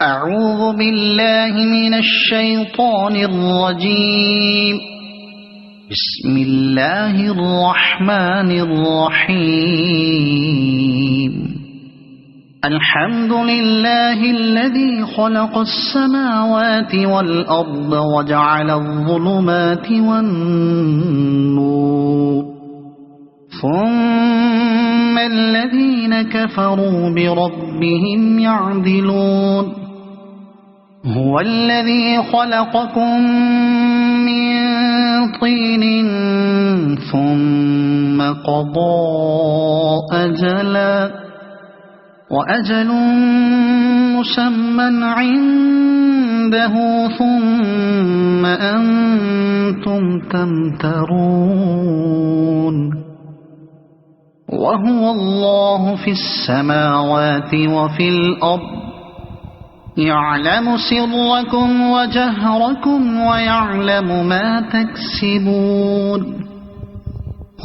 أعوذ بالله من الشيطان الرجيم. بسم الله الرحمن الرحيم. الحمد لله الذي خلق السماوات والأرض وجعل الظلمات والنور، ثم الذين كفروا بربهم يعدلون. هو الذي خلقكم من طين ثم قضى أجلا، وأجل مسمى عنده، ثم أنتم تمترون. وهو الله في السماوات وفي الأرض، يعلم سركم وجهركم ويعلم ما تكسبون.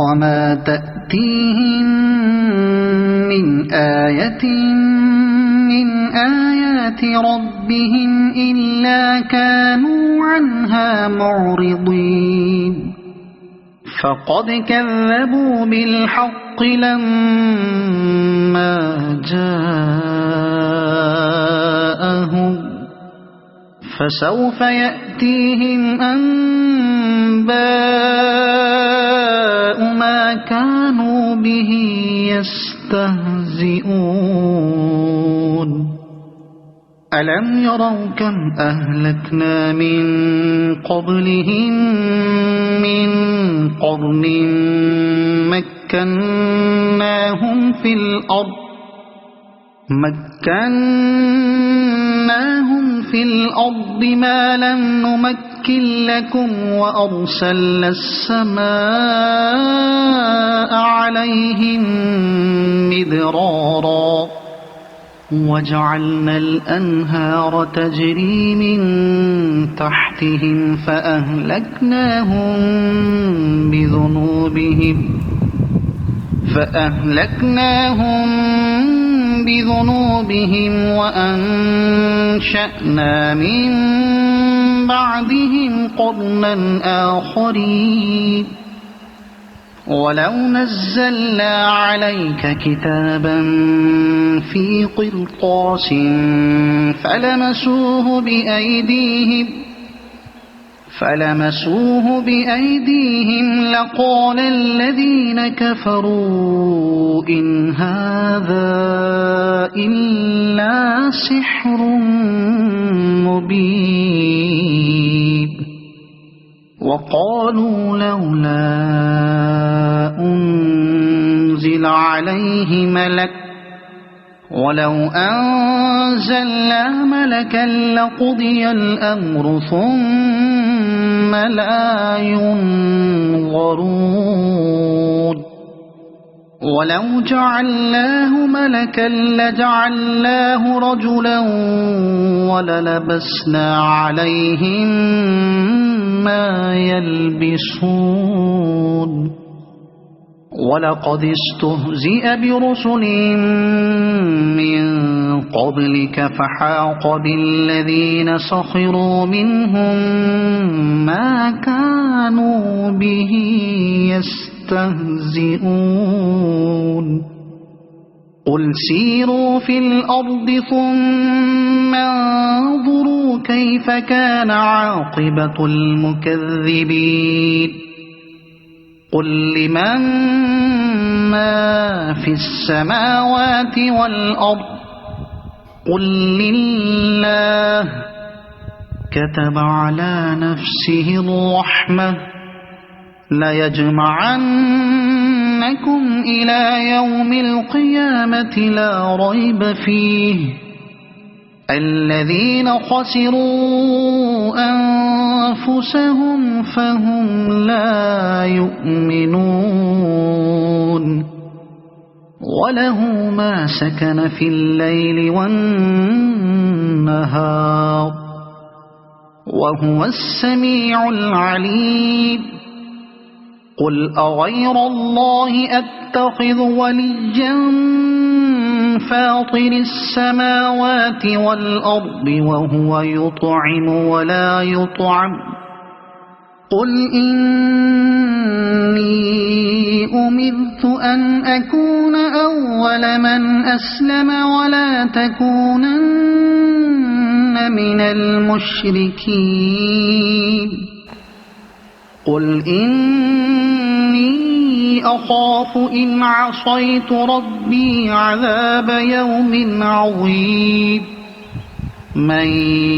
وما تأتيهم من آية من آيات ربهم إلا كانوا عنها معرضين. فقد كذبوا بالحق لما جاءهم، فسوف يأتيهم أنباء ما كانوا به يستهزئون. ألم يروا كم أهلكنا من قبلهم من قرن مكناهم في الأرض ما لم نمكن لكم، وأرسلنا السماء عليهم مدرارا، وجعلنا الأنهار تجري من تحتهم فأهلكناهم بذنوبهم وأنشأنا من بعدهم قرنا آخرين. ولو نزلنا عليك كتابا في قرطاس فلمسوه بأيديهم لقال الذين كفروا إن هذا إلا سحر مبين. وقالوا لولا أنزل عليه ملك، ولو أنزلنا ملكا لقضي الأمر ثم لا ينظرون. ولو جعلناه ملكا لجعلناه رجلا وللبسنا عليهم ما يلبسون. ولقد استهزئ برسل من قبلك فحاق بالذين سخروا منهم ما كانوا به يستهزئون. قل سيروا في الأرض ثم انظروا كيف كان عاقبة المكذبين. قل لمن ما في السماوات والأرض، قل لله. كتب على نفسه الرحمة ليجمعنكم إلى يوم القيامة لا ريب فيه. الذين خسروا أنفسهم فهم لا يؤمنون. وله ما سكن في الليل والنهار، وهو السميع العليم. قل أغير الله أتخذ وليا فاطر السماوات والأرض وهو يطعم ولا يطعم قل إني أمرت أن أكون أول من أسلم ولا تكونن من المشركين قل إني أخاف إن عصيت ربي عذاب يوم عظيم من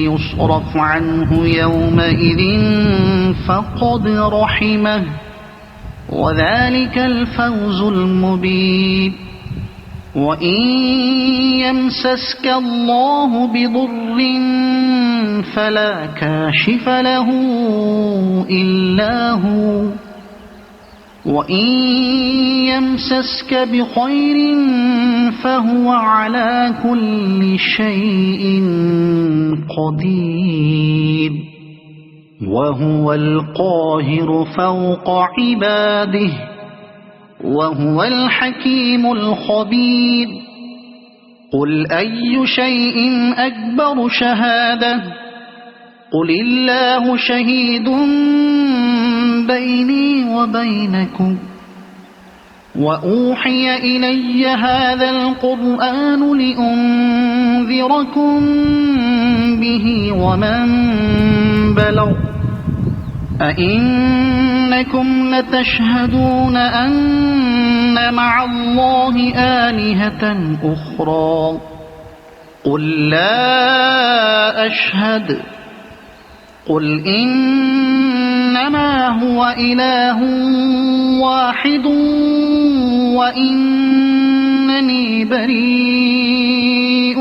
يصرف عنه يومئذ فقد رحمه وذلك الفوز المبين وإن يمسسك الله بضر فلا كاشف له إلا هو وإن يمسسك بخير فهو على كل شيء قدير وهو القاهر فوق عباده وهو الحكيم الخبير قل أي شيء أكبر شهادة قل الله شهيد بيني وبينكم وأوحي إلي هذا القرآن لأنذركم به ومن بلغ أئنكم لتشهدون أن مع الله آلهة أخرى قل لا أشهد قل إنما هو إله واحد وإنني بريء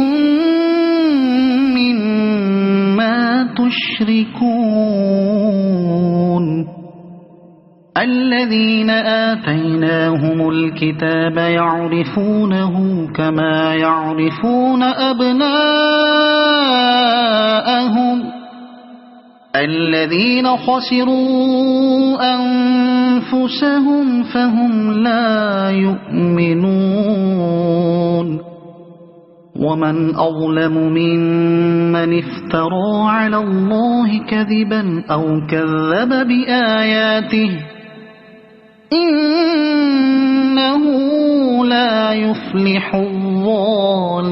مما تشركون الذين آتيناهم الكتاب يعرفونه كما يعرفون أبناءهم الذين خسروا أنفسهم فهم لا يؤمنون ومن أظلم ممن افترى على الله كذبا أو كذب بآياته إنه لا يفلح الظالمون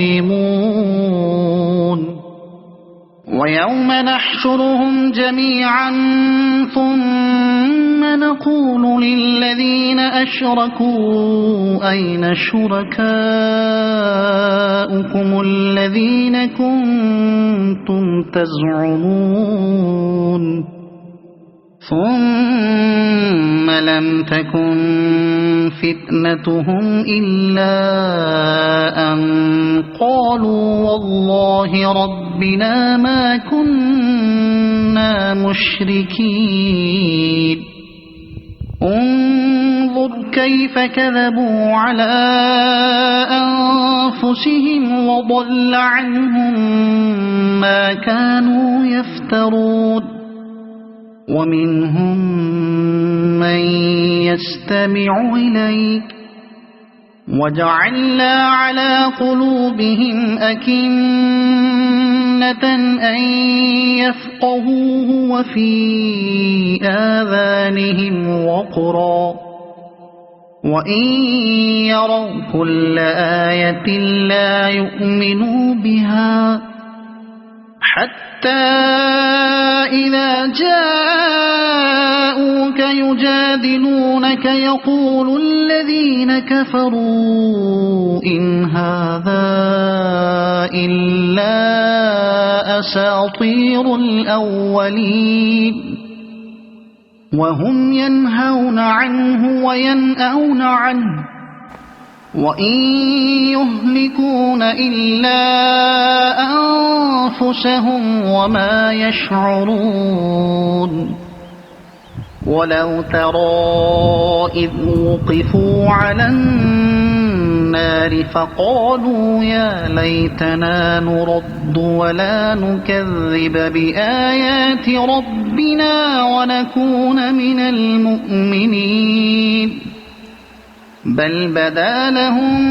ويوم نحشرهم جميعا ثم نقول للذين أشركوا أين شركاؤكم الذين كنتم تزعمون ثم لم تكن فتنتهم إلا أن قالوا والله ربنا ما كنا مشركين انظر كيف كذبوا على أنفسهم وضل عنهم ما كانوا يفترون ومنهم من يستمع إليك وجعلنا على قلوبهم أكنة أن يفقهوه وفي آذانهم وقرا وإن يروا كل آية لا يؤمنوا بها حتى إذا جاءوك يجادلونك يقول الذين كفروا إن هذا إلا أساطير الأولين وهم ينهون عنه وينأون عنه وإن يهلكون إلا أنفسهم وما يشعرون ولو ترى إذ وقفوا على النار فقالوا يا ليتنا نرد ولا نكذب بآيات ربنا ونكون من المؤمنين بل بدا لهم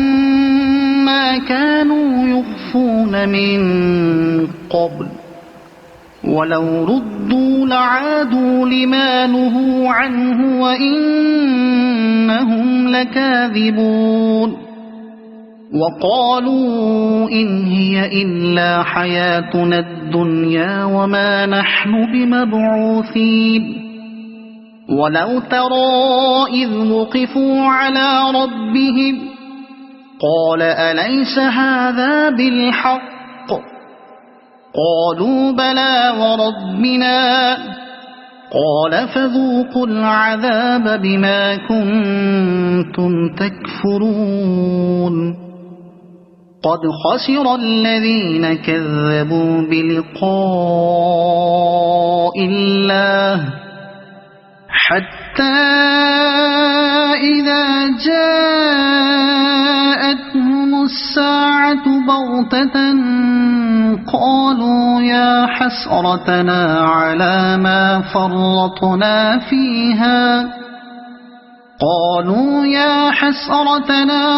ما كانوا يخفون من قبل ولو ردوا لعادوا لما نهوا عنه وإنهم لكاذبون وقالوا إن هي إلا حياتنا الدنيا وما نحن بمبعوثين ولو ترى إذ وقفوا على ربهم قال أليس هذا بالحق قالوا بلى وربنا قال فذوقوا العذاب بما كنتم تكفرون قد خسر الذين كذبوا بلقاء الله حتى إذا جاءتهم الساعة بغتة قالوا يا حسرتنا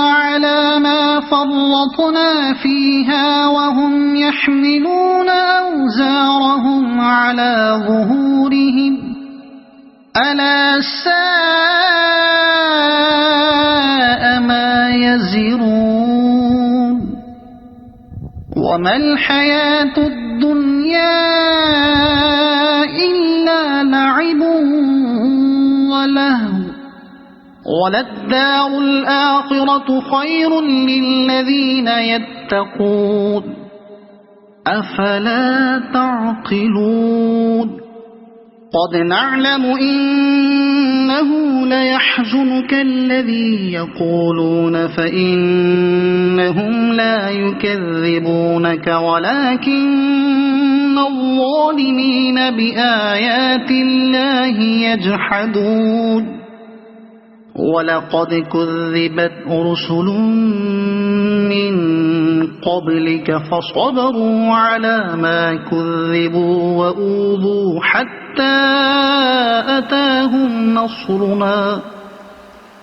على ما فرطنا فيها وهم يحملون أوزارهم على ظهورهم ألا ساء ما يزرون وما الحياة الدنيا إلا لعب ولهو وللدار الآخرة خير للذين يتقون أفلا تعقلون قد نعلم إنه ليحزنك الذي يقولون فإنهم لا يكذبونك ولكن الظالمين بآيات الله يجحدون ولقد كذبت رسل من قبلك فصبروا على ما كذبوا وأوذوا حتى أتاهم نصرنا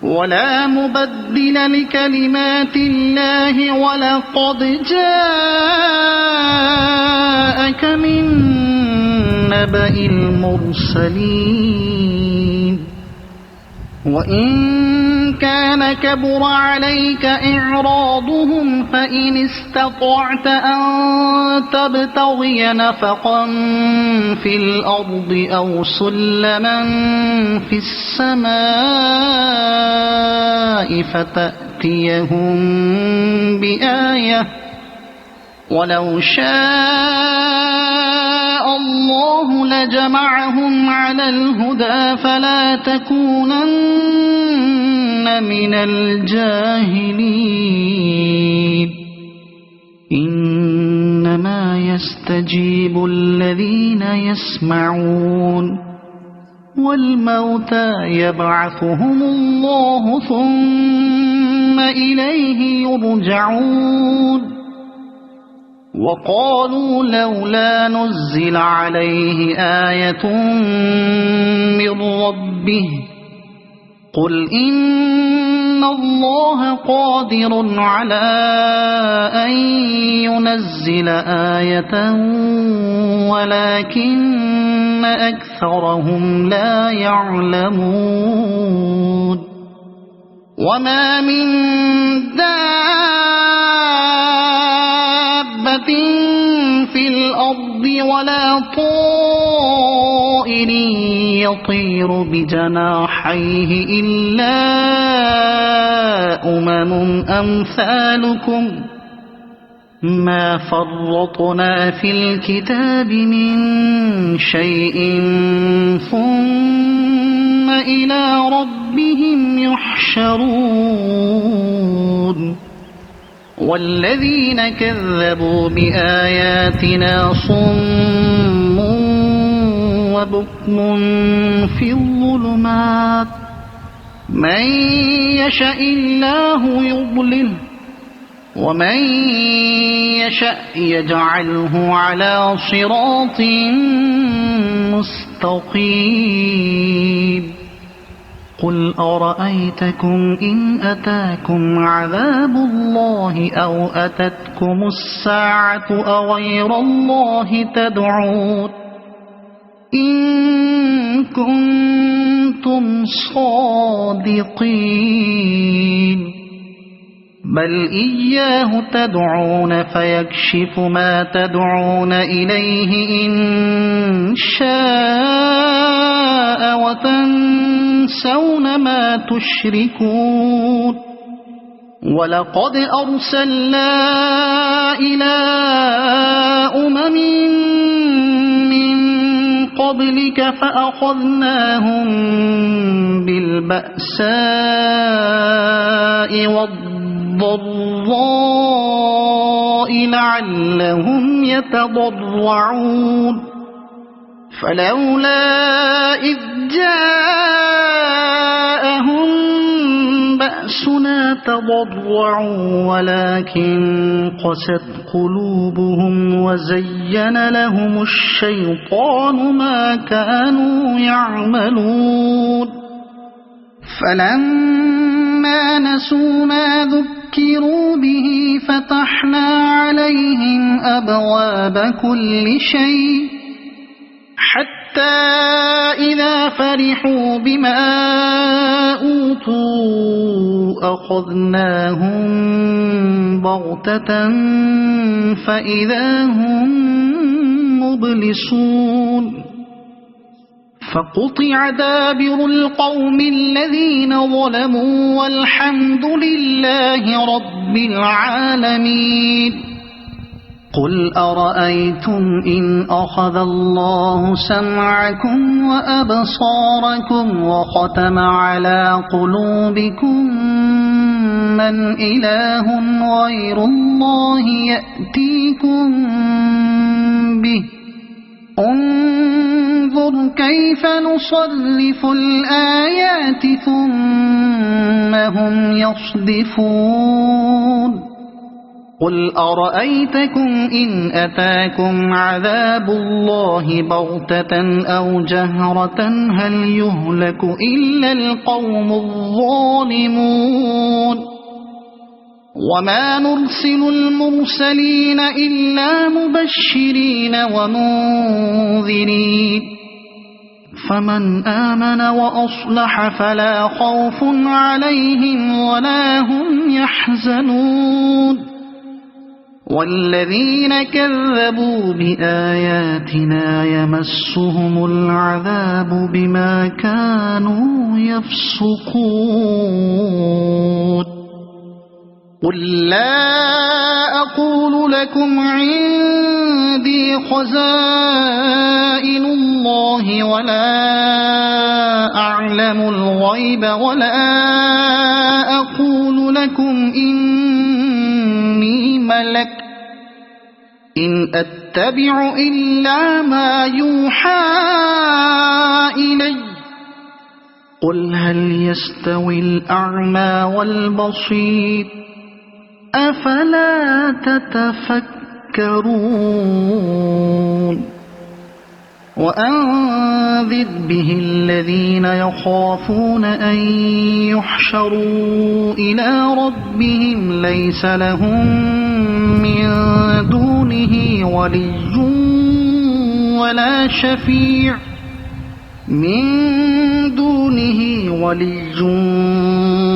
ولا مبدل لكلمات الله ولقد جاءك من نبأ المرسلين وإن كان كبر عليك إعراضهم فإن استطعت أن تبتغي نفقا في الأرض أو سلما في السماء فتأتيهم بآية ولو شاء الله لجمعهم على الهدى فلا تكونن من الجاهلين إنما يستجيب الذين يسمعون والموتى يبعثهم الله ثم إليه يرجعون وقالوا لولا نزل عليه آية من ربه قل إن الله قادر على أن ينزل آية ولكن أكثرهم لا يعلمون وما من في الأرض ولا طائر يطير بجناحيه إلا أمثالكم ما فرطنا في الكتاب من شيء ثم إلى ربهم يحشرون والذين كذبوا بآياتنا صم وبكم في الظلمات من يشاء الله يضلله ومن يشاء يجعله على صراط مستقيم قل أرأيتكم إن أتاكم عذاب الله أو أتتكم الساعة أغير الله تدعون إن كنتم صادقين بل إياه تدعون فيكشف ما تدعون إليه إن شاء وتنسون ما تشركون ولقد أرسلنا إلى أمم من قبلك فأخذناهم بالبأساء والضراء لعلهم يتضرعون فلولا إذ جاءهم بأسنا تضرعوا ولكن قست قلوبهم وزين لهم الشيطان ما كانوا يعملون فلما نسوا ما ذكروا به فتحنا عليهم أبواب كل شيء حتى إذا فرحوا بما أوتوا أخذناهم بغتة فإذا هم مبلسون فقطع دابر القوم الذين ظلموا والحمد لله رب العالمين قل أرأيتم إن أخذ الله سمعكم وأبصاركم وختم على قلوبكم من إله غير الله يأتيكم به انظر كيف نصرف الآيات ثم هم يصدفون قل أرأيتكم إن أتاكم عذاب الله بغتة أو جهرة هل يهلك إلا القوم الظالمون وما نرسل المرسلين إلا مبشرين ومنذرين فمن آمن وأصلح فلا خوف عليهم ولا هم يحزنون والذين كذبوا بآياتنا يمسهم العذاب بما كانوا يفسقون قل لا أقول لكم عندي خزائن الله ولا أعلم الغيب ولا أقول لكم إني ملك إن أتبع إلا ما يوحى إلي قل هل يستوي الأعمى والبصير أفلا تتفكرون وأنذر به الذين يخافون أن يحشروا إلى ربهم ليس لهم من دونه ولي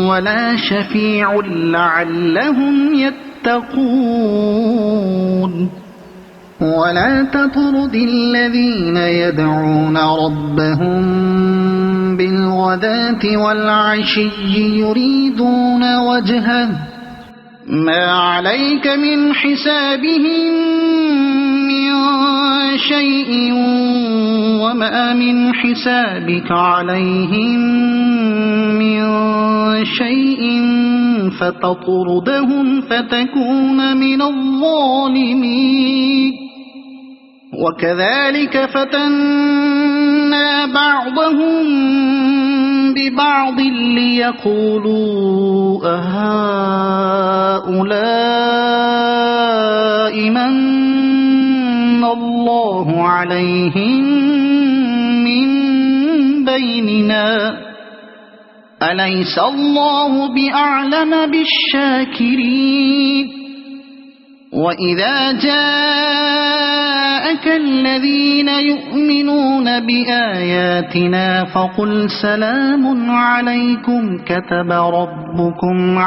ولا شفيع لعلهم يتقون ولا تطرد الذين يدعون ربهم بالغداة والعشي يريدون وجهه ما عليك من حسابهم من شيء وما من حسابك عليهم من شيء فتطردهم فتكون من الظالمين وكذلك فتنا بعضهم ببعض ليقولوا أهؤلاء من الله عليهم من بيننا أليس الله بأعلم بالشاكرين وإذا جاءك الذين يؤمنون بآياتنا فقل سلام عليكم كتب ربكم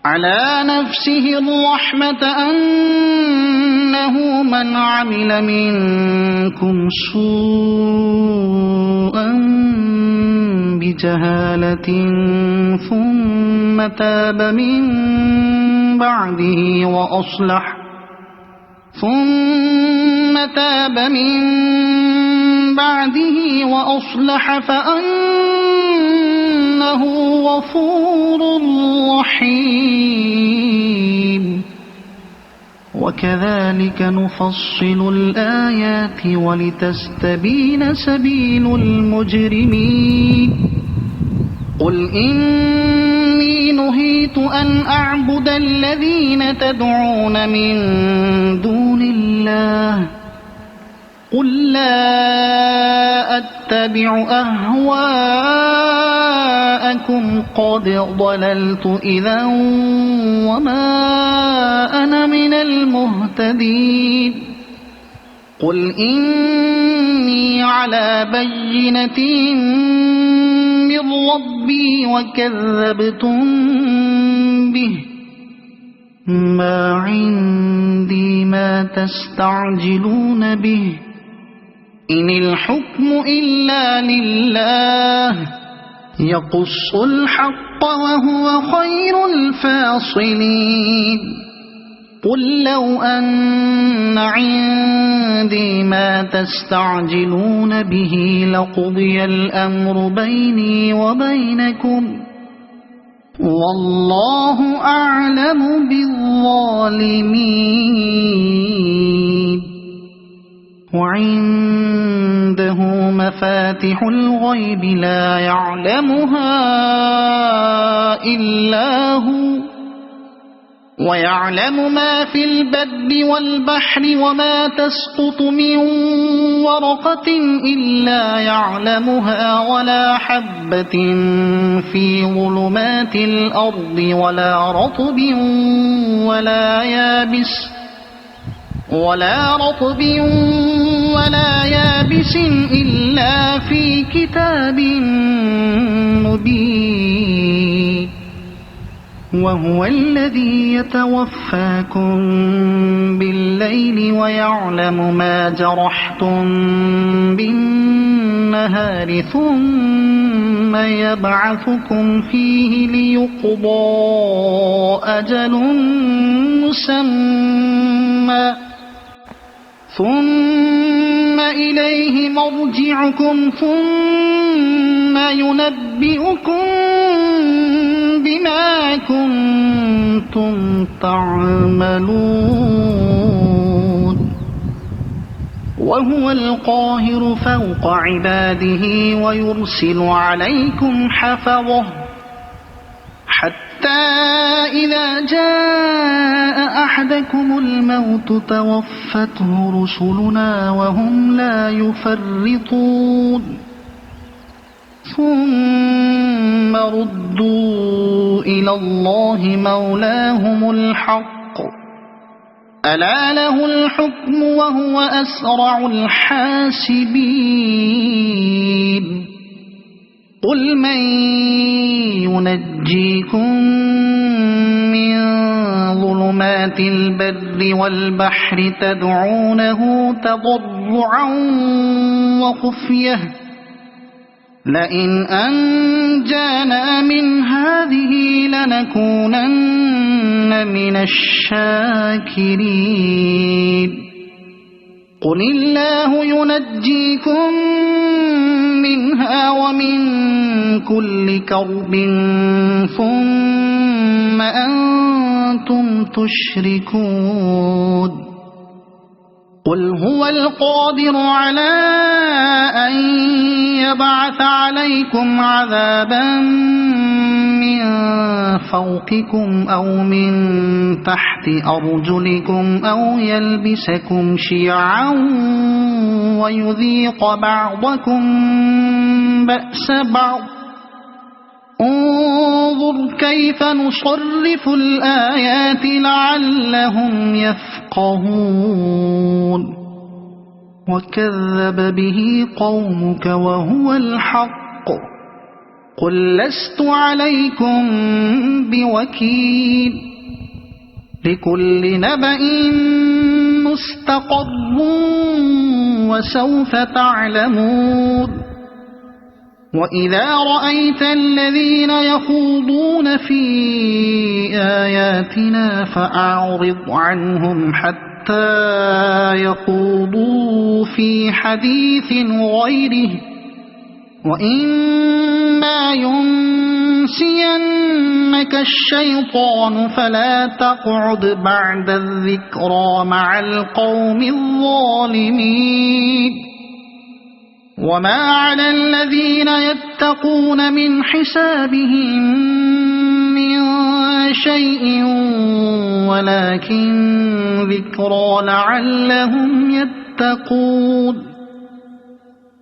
على نفسه الرحمة أنه من عمل منكم سوءا بجهالة ثم تاب من بعده وأصلح فأنه غفور رحيم وكذلك نفصل الآيات ولتستبين سبيل المجرمين قل إني نهيت أن أعبد الذين تدعون من دون الله قل لا أتبع أهواءكم قد ضللت إذا وما أنا من المهتدين قل إني على بينة من ربي وكذبتم به ما عندي ما تستعجلون به إن الحكم إلا لله يقص الحق وهو خير الفاصلين قل لو أن عندي ما تستعجلون به لقضي الأمر بيني وبينكم والله أعلم بالظالمين وعنده مفاتح الغيب لا يعلمها إلا هو ويعلم ما في البر والبحر وما تسقط من ورقة إلا يعلمها ولا حبة في ظلمات الأرض ولا رطب ولا يابس إلا في كتاب مبين وهو الذي يتوفاكم بالليل ويعلم ما جرحتم بالنهار ثم يبعثكم فيه ليقضى أجل مسمى ثم إليه مرجعكم ثم ينبئكم بما كنتم تعملون وهو القاهر فوق عباده ويرسل عليكم حفظه حتى إذا جاء أحدكم الموت توفته رسلنا وهم لا يفرطون ثم ردوا إلى الله مولاهم الحق ألا له الحكم وهو أسرع الحاسبين قل من ينجيكم من ظلمات البر والبحر تدعونه تضرعا وخفية لئن أنجانا من هذه لنكونن من الشاكرين قل الله ينجيكم منها ومن كل كرب ثم أنتم تشركون قل هو القادر على أن يبعث عليكم عذابا من فوقكم أو من تحت أرجلكم أو يلبسكم شيعا ويذيق بعضكم بأس بعض انظر كيف نصرف الآيات لعلهم يفقهون وكذب به قومك وهو الحق قل لست عليكم بوكيل لكل نبأ مستقر وسوف تعلمون وإذا رأيت الذين يخوضون في آياتنا فأعرض عنهم حتى يخوضوا في حديث غيره وإما ينسينك الشيطان فلا تقعد بعد الذكرى مع القوم الظالمين وما على الذين يتقون من حسابهم من شيء ولكن ذكرى لعلهم يتقون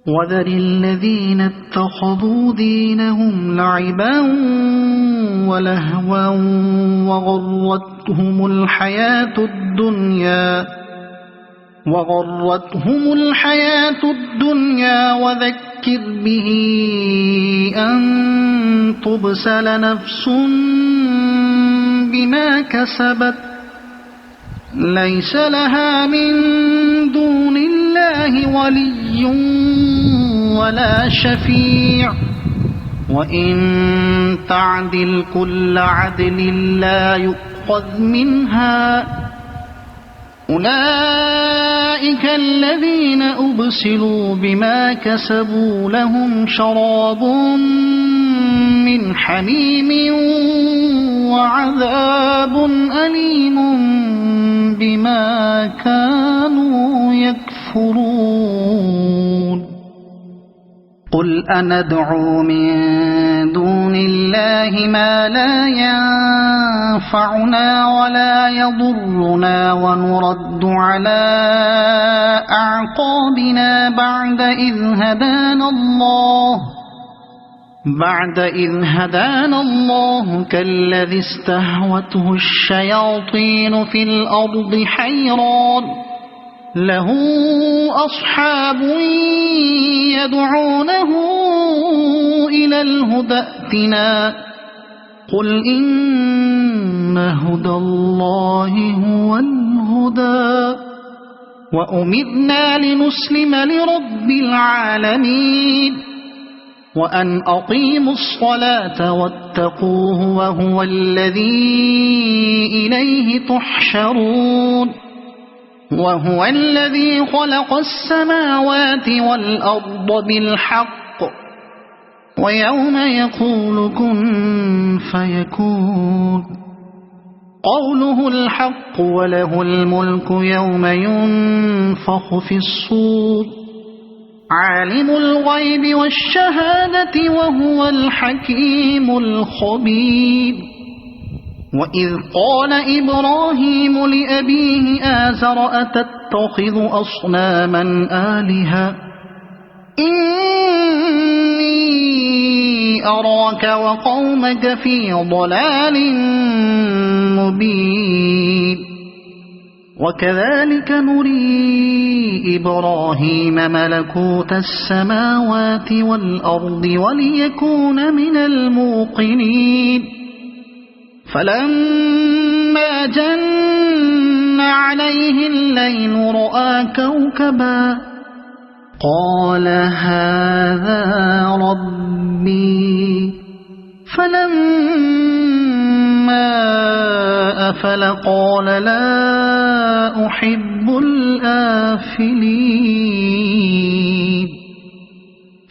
وذر الذين اتخذوا دينهم لعبا ولهوا وغرتهم الحياة الدنيا وذكر به أن تبسل نفس بما كسبت ليس لها من دون الله ولي ولا شفيع وإن تعدل كل عدل لا يؤخذ منها أولئك الذين أبسلوا بما كسبوا لهم شراب من حميم وعذاب أليم بما كانوا يكفرون قل أندعو من دون الله ما لا ينفعنا ولا يضرنا ونرد على أعقابنا بعد إذ هدانا الله كالذي استهوته الشياطين في الأرض حيران له أصحاب يدعونه إلى الهدى ائتنا قل إن هدى الله هو الهدى وأمرنا لنسلم لرب العالمين وأن أقيموا الصلاة واتقوه وهو الذي إليه تحشرون وهو الذي خلق السماوات والأرض بالحق ويوم يقول كن فيكون قوله الحق وله الملك يوم ينفخ في الصور عالم الغيب والشهادة وهو الحكيم الخبير وإذ قال إبراهيم لأبيه آزر أتتخذ أصناما آلهة إني أراك وقومك في ضلال مبين وكذلك نري إبراهيم ملكوت السماوات والأرض وليكون من الموقنين فلما جن عليه الليل رأى كوكبا قال هذا ربي فلما أفل قال لا أحب الآفلين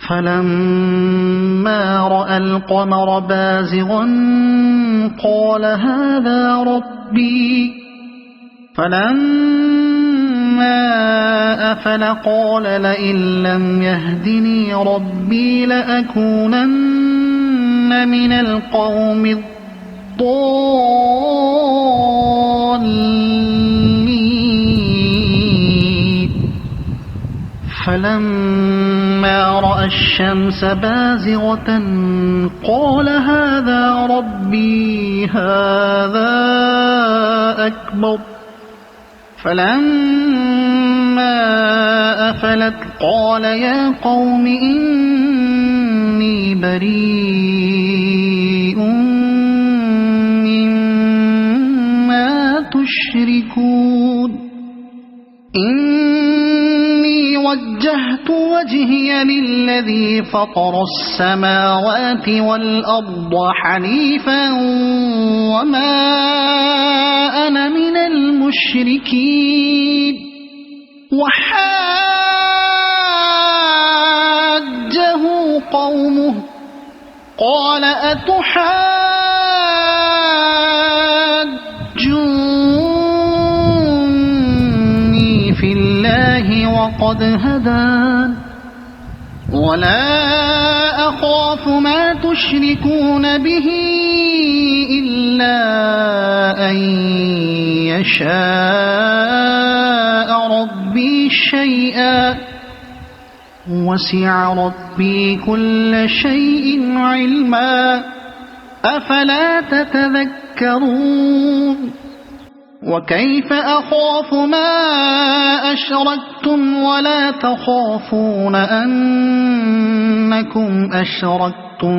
فلما رأى القمر بازغا قال هذا ربي فلما أفل قال لئن لم يهدني ربي لأكونن من القوم الضالين فلما رأى الشمس بازغة قال هذا ربي هذا أكبر فلما أفلت قال يا قوم إني بريء مما تشركون إني وجهت وجهي للذي فطر السماوات والأرض حنيفا وما أنا من المشركين وحاجه قومه قال أتحاجوني في الله وقد هدان ولا أخاف ما تشركون به إلا أن يشاء ربي شيئا وسع ربي كل شيء علما أفلا تتذكرون وكيف أخاف ما أشركتم ولا تخافون أنكم أشركتم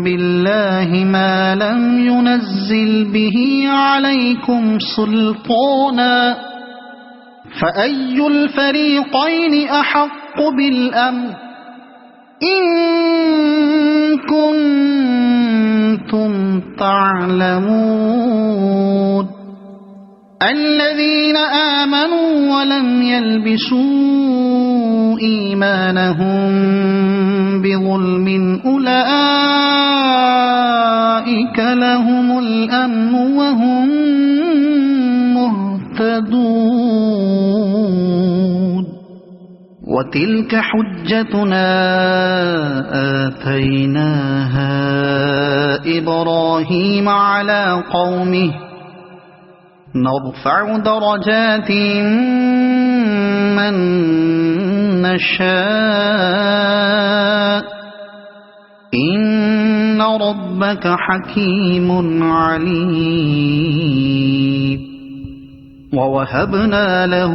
بالله ما لم ينزل به عليكم سلطانا فأي الفريقين أحق بالأمن إن كنتم تعلمون الذين آمنوا ولم يلبسوا إيمانهم بظلم أولئك لهم الأمن وهم مهتدون وتلك حجتنا آتيناها إبراهيم على قومه نرفع درجات من نشاء إن ربك حكيم عليم ووهبنا له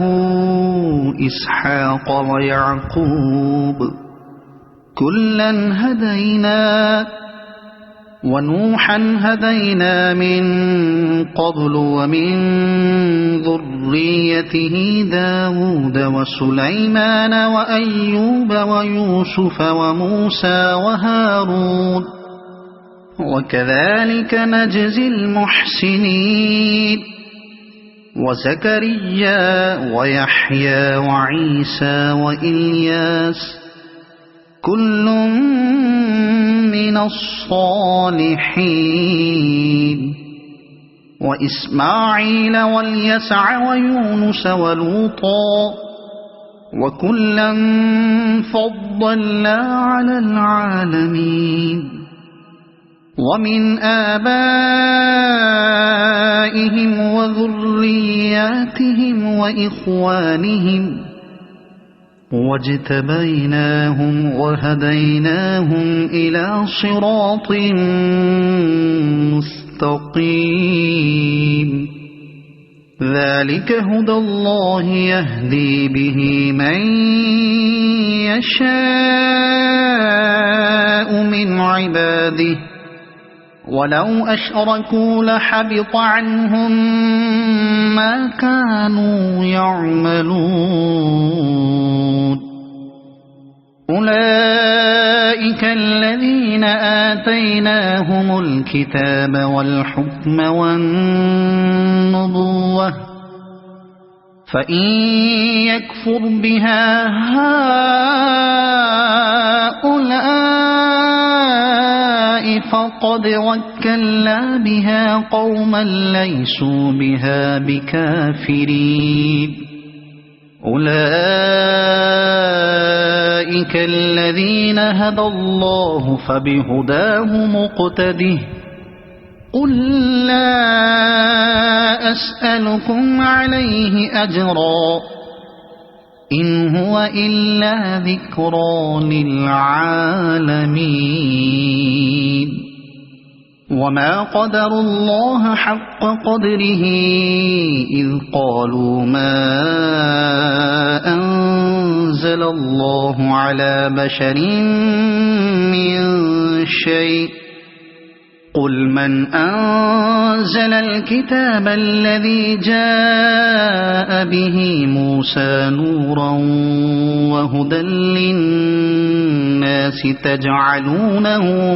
إسحاق ويعقوب كلا هدينا ونوحا هدينا من قبل ومن ذريته داود وسليمان وأيوب ويوسف وموسى وهارون وكذلك نجزي المحسنين وزكريا ويحيى وعيسى وإلياس كل من الصالحين وإسماعيل واليسع ويونس ولوطا وكلا فضلنا على العالمين ومن آبائهم وذرياتهم وإخوانهم واجتبيناهم وهديناهم إلى صراط مستقيم ذلك هدى الله يهدي به من يشاء من عباده ولو أشركوا لحبط عنهم ما كانوا يعملون أولئك الذين آتيناهم الكتاب والحكم والنبوة فإن يكفر بها هؤلاء فقد وكلنا بها قوما ليسوا بها بكافرين أولئك الذين هدى الله فبهداه مقتده قل لا أسألكم عليه أجرا إن هو إلا ذكرى للعالمين وما قدروا الله حق قدره إذ قالوا ما أنزل الله على بشر من شيء قل من أنزل الكتاب الذي جاء به موسى نورا وهدى للناس تجعلونه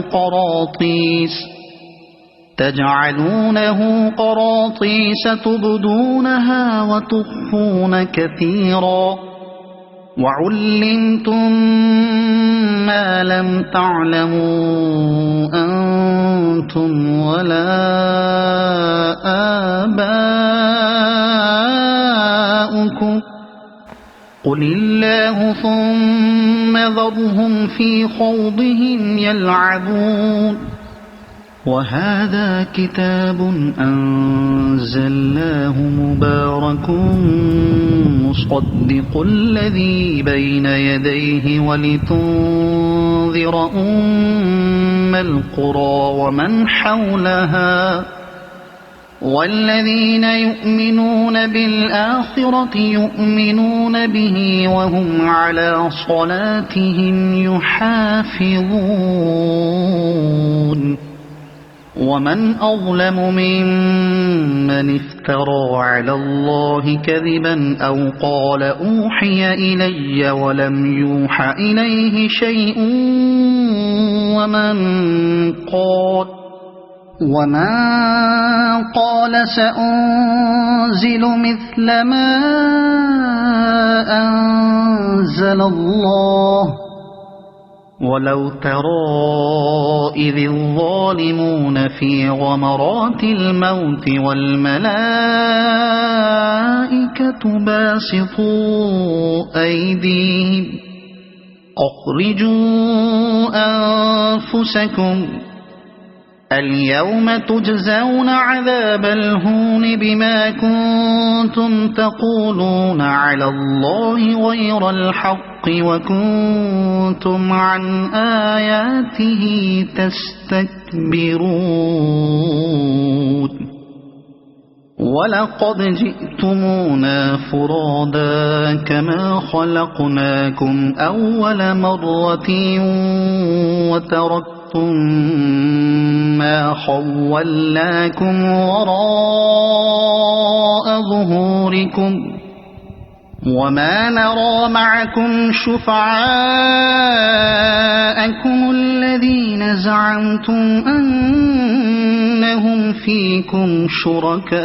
قراطيس تبدونها وتخفون كثيرا وعلمتم ما لم تعلموا أنتم ولا آباؤكم قل الله ثم ذرهم في خوضهم يلعبون وهذا كتاب أنزلناه مبارك مصدق الذي بين يديه ولتنذر أم القرى ومن حولها والذين يؤمنون بالآخرة يؤمنون به وهم على صلاتهم يحافظون ومن أظلم ممن افترى على الله كذبا أو قال أوحي إلي ولم يوح إليه شيء ومن قال سأنزل مثل ما أنزل الله ولو ترى إذ الظالمون في غمرات الموت والملائكة باسطوا أيديهم أخرجوا أنفسكم اليوم تجزون عذاب الهون بما كنتم تقولون على الله غير الحق وكنتم عن آياته تستكبرون ولقد جئتمونا فرادا كما خلقناكم أول مرة وتركتم ما خولناكم وراء ظهوركم وما نرى معكم شفعاءكم الذين زعمتم أنهم فيكم شركاء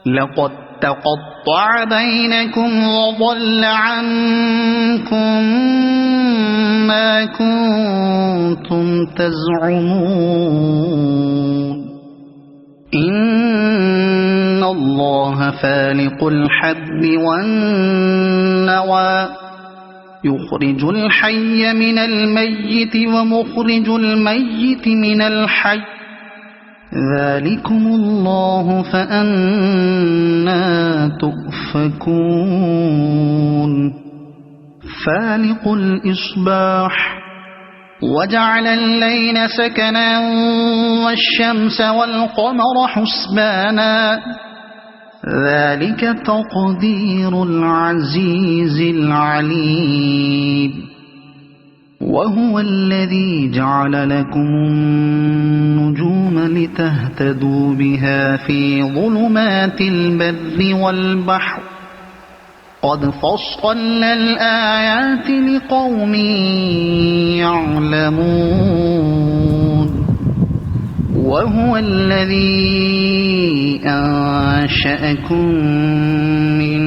لقد تقطع بينكم وضل عنكم ما كنتم تزعمون إن الله فالق الحب والنوى يخرج الحي من الميت ومخرج الميت من الحي ذلكم الله فأنى تؤفكون فالق الإصباح وجعل الليل سكنا والشمس والقمر حسبانا ذلك تقدير العزيز العليم وهو الذي جعل لكم النجوم لتهتدوا بها في ظلمات البر والبحر قد فصلنا الآيات لقوم يعلمون وهو الذي أنشأكم من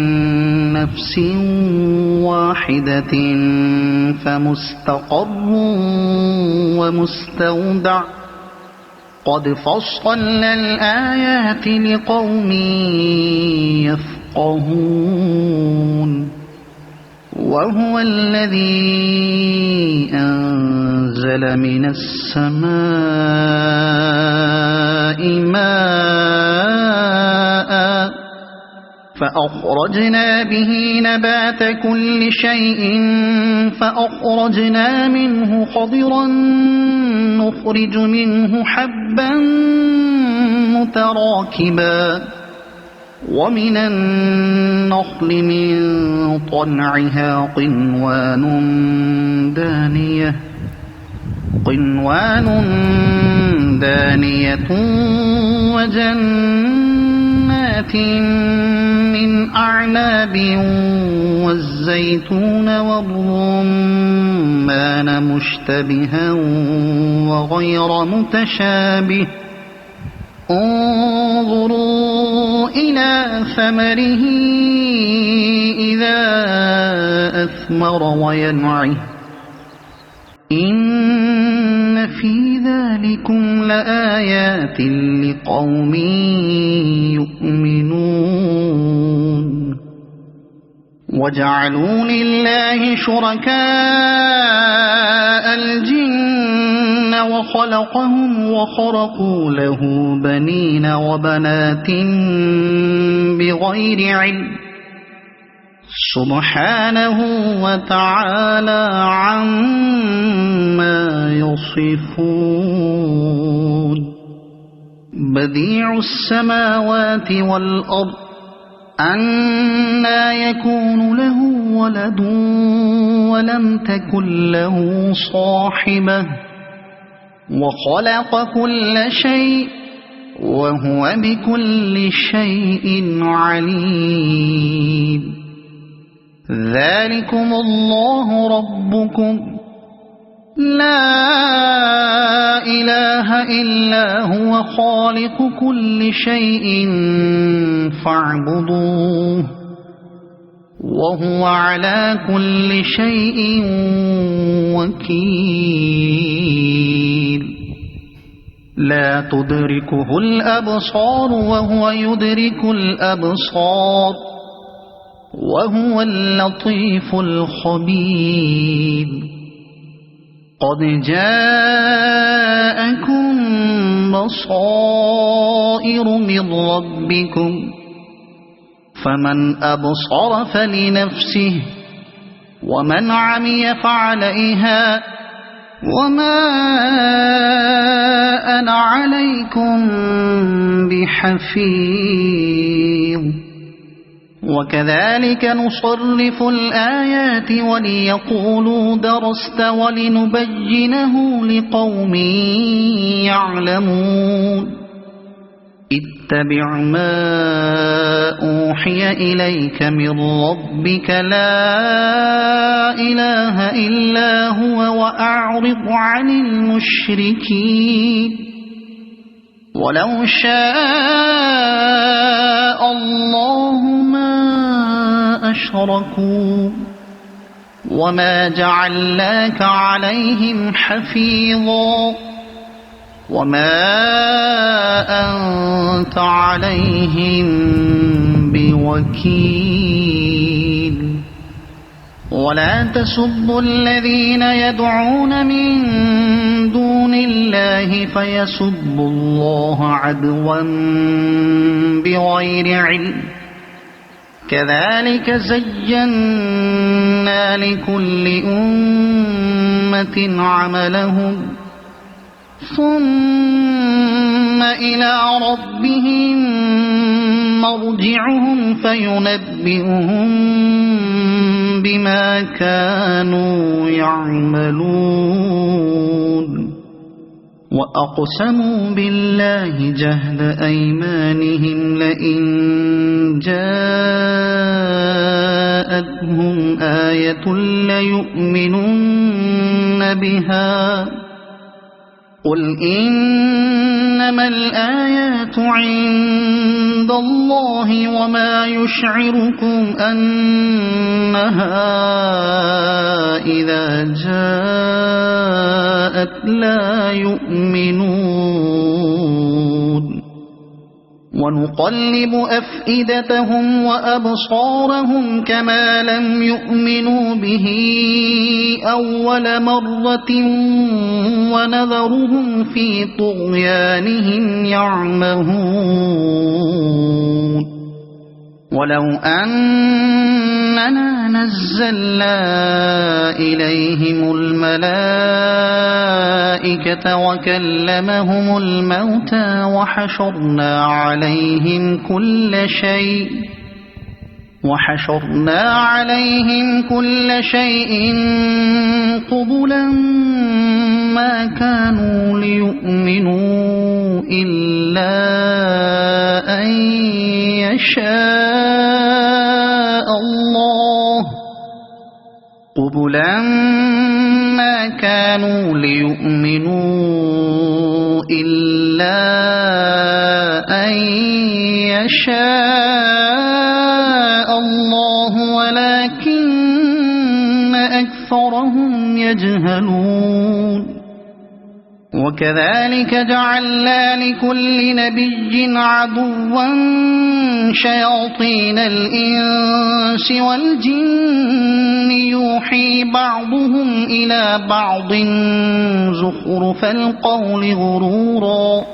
نفس واحدة فمستقر ومستودع قد فصلنا الآيات لقوم يفقهون وهو الذي أنزل من السماء ماء فأخرجنا به نبات كل شيء فأخرجنا منه خضرا نخرج منه حبا متراكبا ومن النخل من طلعها قنوان دانية وجنات من أعناب والزيتون والرمان مشتبها وغير متشابه انظروا إلى ثمره إذا أثمر وينعه إن في ذلكم لآيات لقوم يؤمنون وجعلوا لله شركاء الجن وخلقهم وخرقوا له بنين وبنات بغير علم سبحانه وتعالى عما يصفون بديع السماوات والأرض أنى يكون له ولد ولم تكن له صاحبة وخلق كل شيء وهو بكل شيء عليم ذلكم الله ربكم لا إله إلا هو خالق كل شيء فاعبدوه وهو على كل شيء وكيل لا تدركه الأبصار وهو يدرك الأبصار وهو اللطيف الخبير قد جاءكم بصائر من ربكم فمن أبصر فلنفسه ومن عمي فعليها وما أنا عليكم بحفيظ وكذلك نصرف الآيات وليقولوا درست ولنبينه لقوم يعلمون اتبع ما أوحي إليك من ربك لا إله إلا هو وأعرض عن المشركين ولو شاء الله ما أشركوا وما جعلناك عليهم حفيظا وما أنت عليهم بوكيل ولا تسبوا الذين يدعون من دون الله فيسبوا الله عدوا بغير علم كذلك زينا لكل أمة عملهم ثم إلى ربهم مرجعهم فينبئهم بما كانوا يعملون وأقسموا بالله جهد أيمانهم لئن جاءتهم آية ليؤمنن بها قل إنما الآيات عند الله وما يشعركم أنها إذا جاءت لا يؤمنون ونقلب أفئدتهم وأبصارهم كما لم يؤمنوا به أول مرة ونذرهم في طغيانهم يعمهون ولو أننا نزلنا إليهم الملائكة وكلمهم الموتى وحشرنا عليهم كل شيء قبلا ما كانوا ليؤمنوا إلا أن يشاء الله ولكن أكثرهم يجهلون وكذلك جعلنا لكل نبي عدوا شياطين الإنس والجن يوحي بعضهم إلى بعض زخرف القول غرورا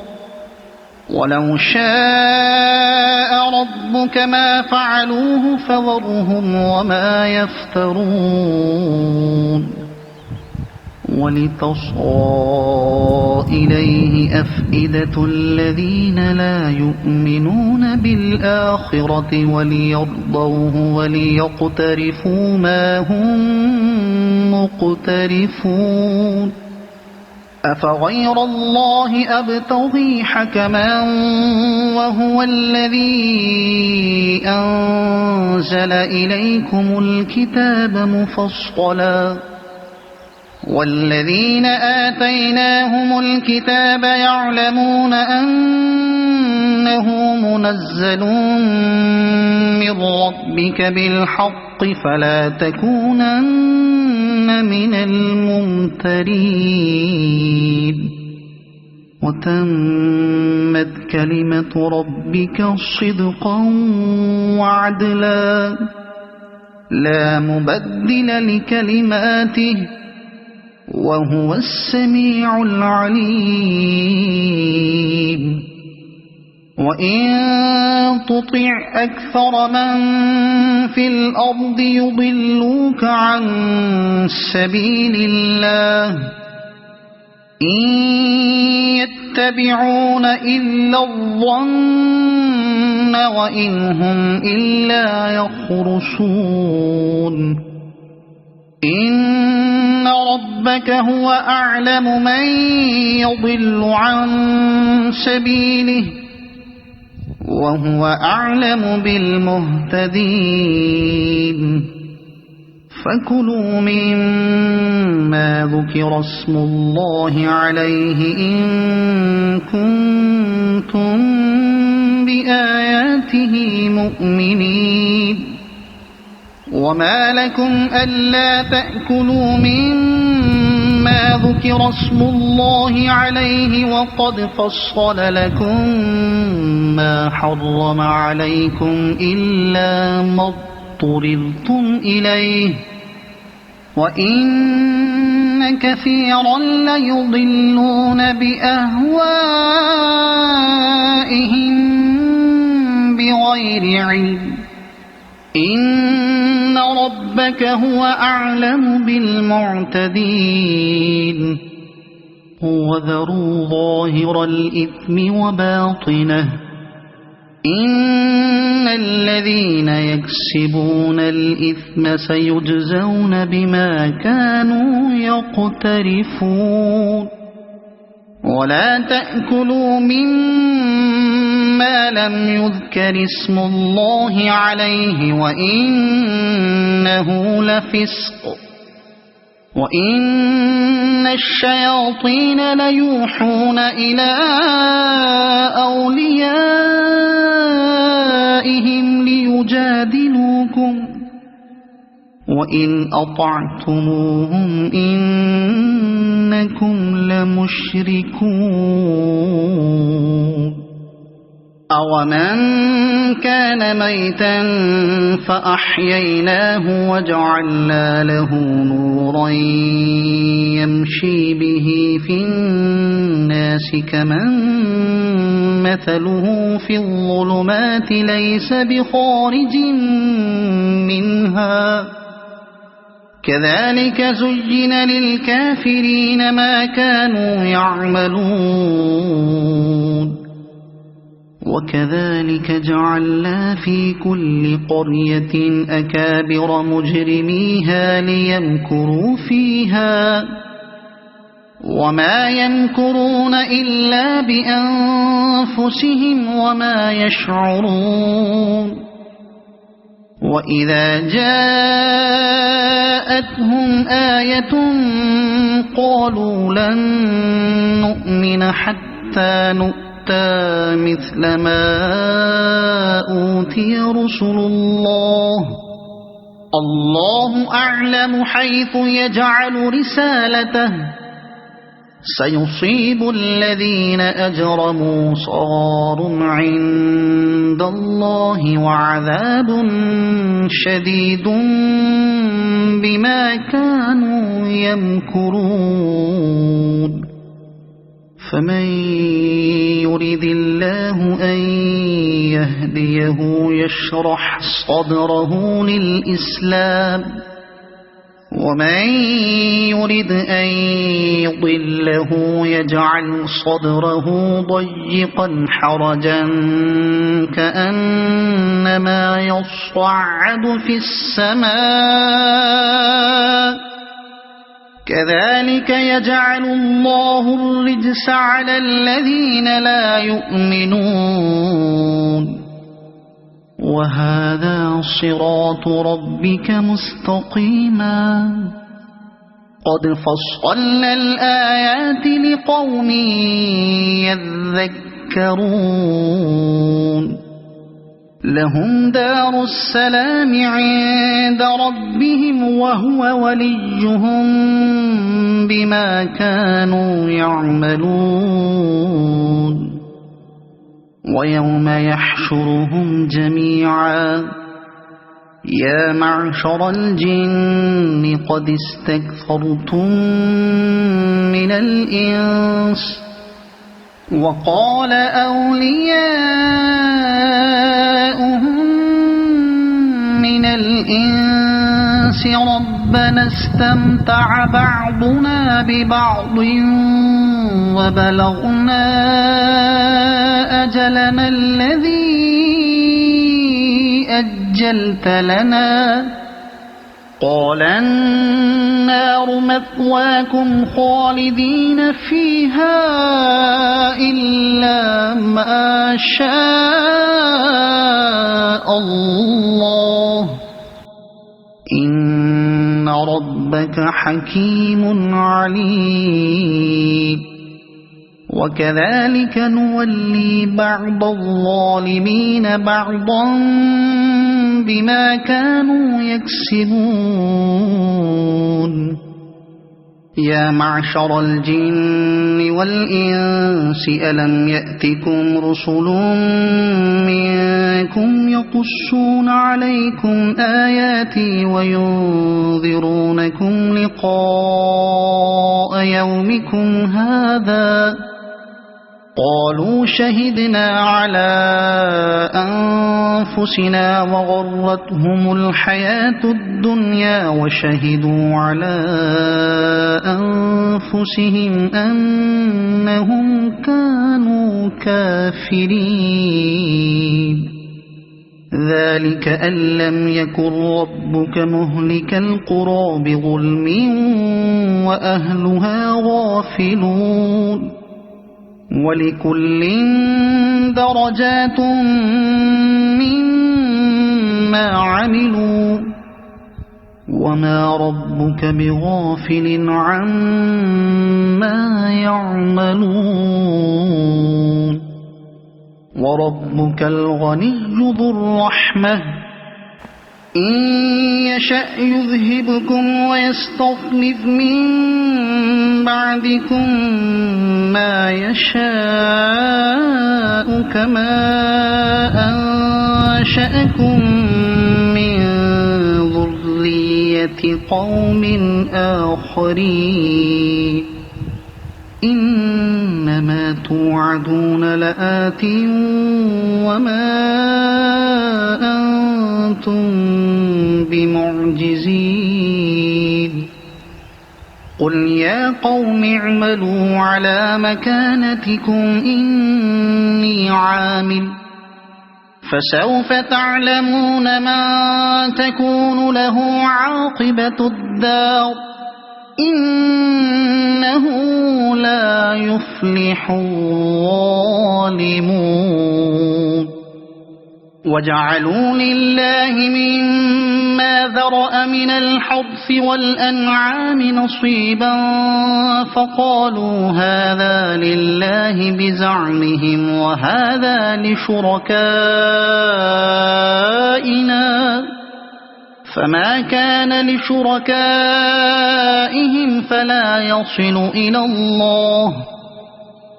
ولو شاء ربك ما فعلوه فذرهم وما يفترون ولتصغى إليه أفئدة الذين لا يؤمنون بالآخرة وليرضوه وليقترفوا ما هم مقترفون أفغير الله أبتغي حكما وهو الذي أنزل إليكم الكتاب مفصلا والذين آتيناهم الكتاب يعلمون أنه منزل من ربك بالحق فلا تكونن من الممترين وتمت كلمة ربك صدقا وعدلا لا مبدل لكلماته وهو السميع العليم وإن تطع أكثر من في الأرض يضلوك عن سبيل الله إن يتبعون إلا الظن وإن هم إلا يخرصون إن ربك هو أعلم من يضل عن سبيله وهو أعلم بالمهتدين فكلوا مما ذكر اسم الله عليه إن كنتم بآياته مؤمنين وما لكم ألا تأكلوا مما ذكر اسم الله عليه وقد فصل لكم ما حرم عليكم إلا ما اضطررتم إليه وإن كثيرا ليضلون بأهوائهم بغير علم إن ربك هو أعلم بالمعتدين وذروا ظاهر الإثم وباطنه إن الذين يكسبون الإثم سيجزون بما كانوا يقترفون ولا تأكلوا مما لم يذكر اسم الله عليه وإنه لفسق وإن الشياطين ليوحون إلى أوليائهم ليجادلوكم وإن أطعتموهم إنكم لمشركون أَوَمَنْ كَانَ مَيْتًا فَأَحْيَيْنَاهُ وَجَعَلْنَا لَهُ نُورًا يَمْشِي بِهِ فِي النَّاسِ كَمَنْ مَثَلُهُ فِي الظُّلُمَاتِ لَيْسَ بِخَارِجٍ مِنْهَا كَذَلِكَ زُيِّنَ لِلْكَافِرِينَ مَا كَانُوا يَعْمَلُونَ وَكَذَلِكَ جَعَلْنَا فِي كُلِّ قَرْيَةٍ أَكَابِرَ مُجْرِمِيهَا لِيَمْكُرُوا فِيهَا وَمَا يَمْكُرُونَ إِلَّا بِأَنفُسِهِمْ وَمَا يَشْعُرُونَ وَإِذَا جَاءَتْهُمْ آيَةٌ قَالُوا لَن نُّؤْمِنَ حَتَّى نُؤْتَىٰ مِثْلَ مَا أُوتِيَ رُسُلُ اللَّهُ أَعْلَمُ حَيْثُ يَجْعَلُ رِسَالَتَهُ سَيُصِيبُ الَّذِينَ أَجْرَمُوا صَغَارٌ عِندَ اللَّهِ وَعَذَابٌ شَدِيدٌ بِمَا كَانُوا يَمْكُرُونَ فَمَن يُرِدِ اللَّهُ أَن يَهْدِيَهُ يَشْرَحْ صَدْرَهُ لِلْإِسْلَامِ وَمَن يُرِدْ أَن يُضِلَّهُ يَجْعَلْ صَدْرَهُ ضَيِّقًا حَرَجًا كَأَنَّمَا يَصَّعَّدُ فِي السَّمَاءِ كَذَلِكَ يَجْعَلُ اللَّهُ الرِّجْسَ عَلَى الَّذِينَ لَا يُؤْمِنُونَ وَهَذَا صِرَاطُ رَبِّكَ مُسْتَقِيمًا قَدْ فَصَّلْنَا الْآيَاتِ لِقَوْمٍ يَذَّكَّرُونَ لَهُمْ دَارُ السَّلَامِ عِندَ رَبِّهِمْ وَهُوَ وَلِيُّهُم بِمَا كَانُوا يَعْمَلُونَ وَيَوْمَ يَحْشُرُهُمْ جَمِيعًا يَا مَعْشَرَ الْجِنِّ قَدِ اسْتَكْثَرْتُم مِّنَ الْإِنسِ وَقَالَ أَوْلِيَاؤُهُم مِّنَ الْإِنسِ رَبَّنَا اسْتَمْتَعَ بَعْضُنَا بِبَعْضٍ وَبَلَغْنَا أَجَلَنَا الَّذِي أَجَّلْتَ لَنَا قَالَ النَّارُ مَثْوَاكُمْ خَالِدِينَ فِيهَا إِلَّا مَا شَاءَ اللَّهُ إِنَّ رَبَّكَ حَكِيمٌ عَلِيمٌ وَكَذَلِكَ نُوَلِّي بَعْضَ الظَّالِمِينَ بَعْضًا بِمَا كَانُوا يَكْسِبُونَ يَا مَعْشَرَ الْجِنِّ وَالْإِنسِ أَلَمْ يَأْتِكُمْ رُسُلٌ مِّنكُمْ يَقُصُّونَ عَلَيْكُمْ آيَاتِي وَيُنذِرُونَكُمْ لِقَاءَ يَوْمِكُمْ هَٰذَا قَالُوا شَهِدْنَا عَلَىٰ أَنفُسِنَا وَغَرَّتْهُمُ الْحَيَاةُ الدُّنْيَا وَشَهِدُوا عَلَىٰ أَنفُسِهِمْ أَنَّهُمْ كَانُوا كَافِرِينَ ذَلِكَ أَن لَّمْ يَكُن رَّبُّكَ مُهْلِكَ الْقُرَىٰ بِظُلْمٍ وَأَهْلُهَا غَافِلُونَ وَلِكُلٍّ دَرَجَاتٌ مِّمَّا عَمِلُوا وَمَا رَبُّكَ بِغَافِلٍ عَمَّا يَعْمَلُونَ وَرَبُّكَ الْغَنِيُّ ذُو الرَّحْمَةِ إن يشأ يذهبكم ويستخلف من بعدكم ما يشاء كما أنشأكم من ذرية قوم آخرين إنما توعدون لآت وما أنتم بمعجزين قل يا قوم اعملوا على مكانتكم إني عامل فسوف تعلمون من تكون له عاقبة الدار إنه لا يفلح الظالمون وجعلوا لله مما ذرأ من الحرث والأنعام نصيبا فقالوا هذا لله بزعمهم وهذا لشركائنا فما كان لشركائهم فلا يصل إلى الله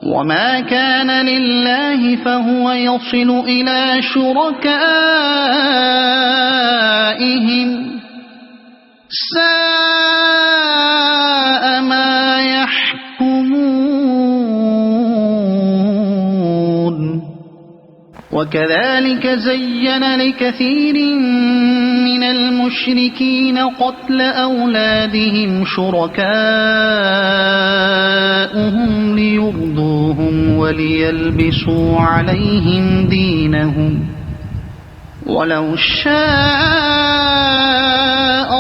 وما كان لله فهو يصل إلى شركائهم ساء ما يحكمون وكذلك زين لكثير من المشركين قتل أولادهم شركاؤهم ليرضوهم وليلبسوا عليهم دينهم ولو شاء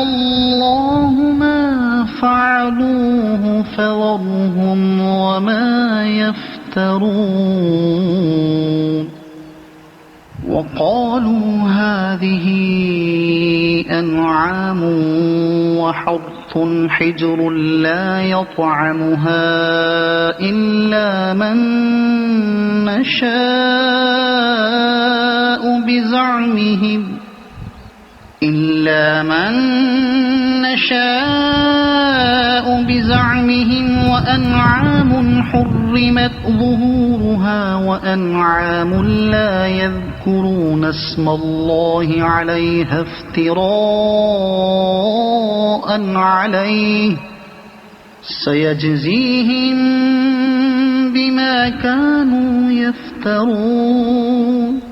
الله ما فعلوه فذرهم وما يفترون وقالوا هذه أنعام وحرث حجر لا يطعمها إلا من نشاء بزعمهم وأنعام حرمت ظهورها وأنعام لا يذكرون اسم الله عليها افتراء عليه سيجزيهم بما كانوا يفترون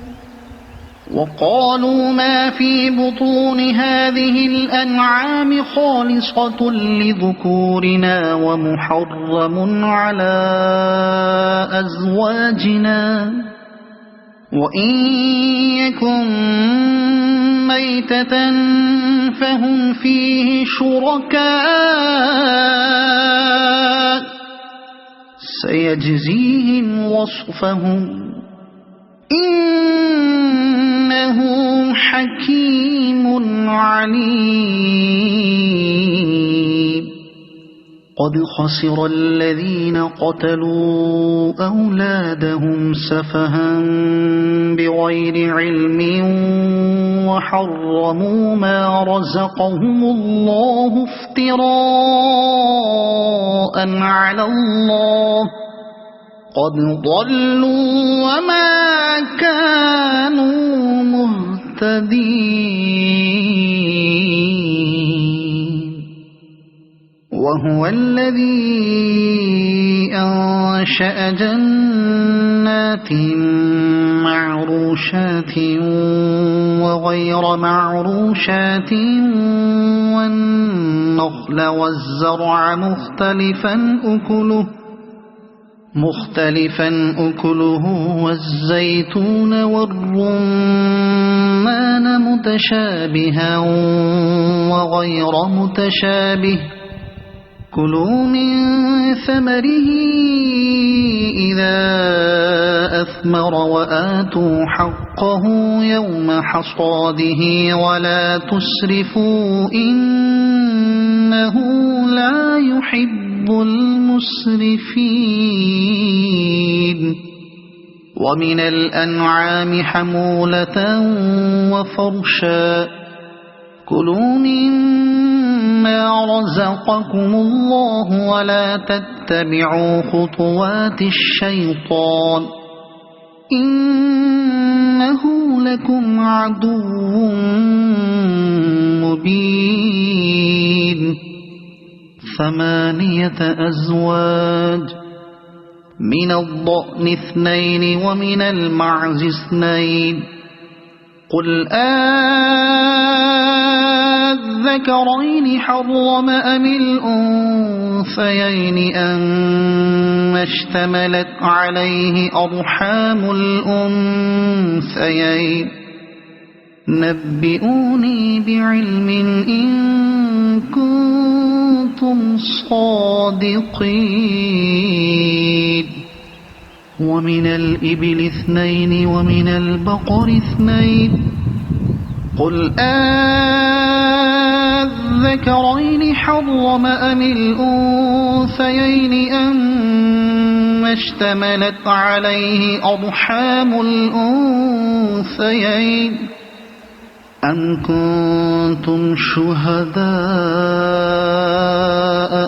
وقالوا ما في بطون هذه الأنعام خالصة لذكورنا ومحرم على أزواجنا وإن يكن ميتة فهم فيه شركاء سيجزيهم وصفهم إنه حكيم عليم قد خسر الذين قتلوا أولادهم سفها بغير علم وحرموا ما رزقهم الله افتراء على الله قد ضلوا وما كانوا مهتدين وهو الذي أنشأ جنات معروشات وغير معروشات والنخل والزرع مختلفا أكله والزيتون والرمان متشابها وغير متشابه كلوا من ثمره إذا أثمر وآتوا حقه يوم حصاده ولا تسرفوا إنه لا يحب المسرفين ومن الأنعام حمولة وفرشا كلوا مما رزقكم الله ولا تتبعوا خطوات الشيطان إنه لكم عدو مبين 8 أزواج من الضأن 2 ومن المعز 2 قل الذكرين حرم أم الأنثيين أما اشتملت عليه أرحام الأنثيين نبئوني بعلم إن كنتم صادقين ومن الإبل 2 ومن البقر 2 قل الذكرين حرم أم الأنثيين أما اشتملت عليه أرحام الأنثيين أم كنتم شهداء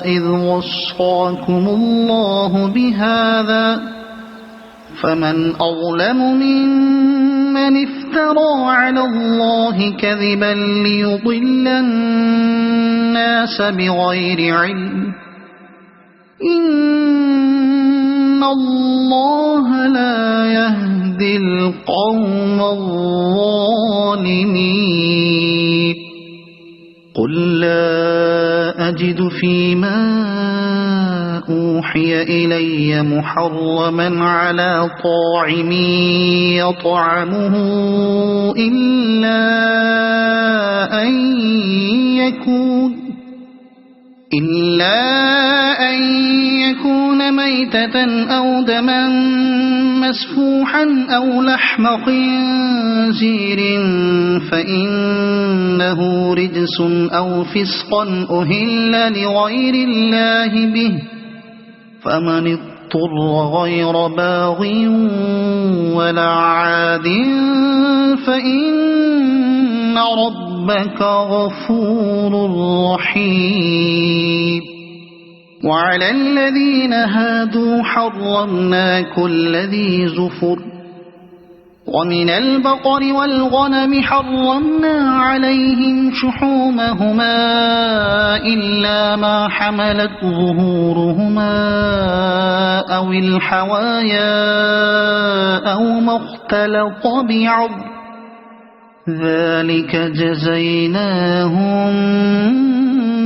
إذ وصاكم الله بهذا فمن أظلم ممن افترى على الله كذبا ليضل الناس بغير علم إن الله لا يهدي القوم الظالمين قل لا أجد فيما أوحي إلي محرما على طاعم يطعمه إلا أن يكون ميتة أو دما مسفوحا أو لحم خنزير فإنه رجس أو فسقا أهل لغير الله به فمن اضطر غير باغ ولا عاد فإن ربك غفور رحيم وعلى الذين هادوا حرمنا كل ذي زفر ومن البقر والغنم حرمنا عليهم شحومهما إلا ما حملت ظهورهما أو الحوايا أو ما اختلط بعض ذلك جزيناهم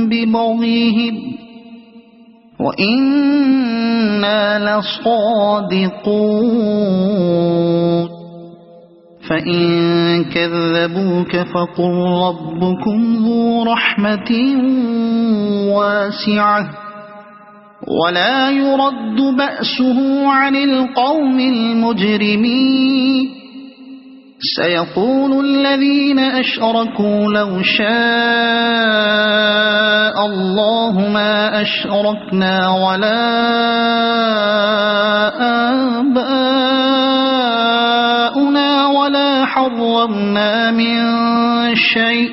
ببغيهم وإنا لصادقون فإن كذبوك فقل ربكم ذو رحمة واسعة ولا يرد بأسه عن القوم المجرمين سيقول الذين أشركوا لو شاء الله ما أشركنا ولا آباؤنا ولا حرمنا من شيء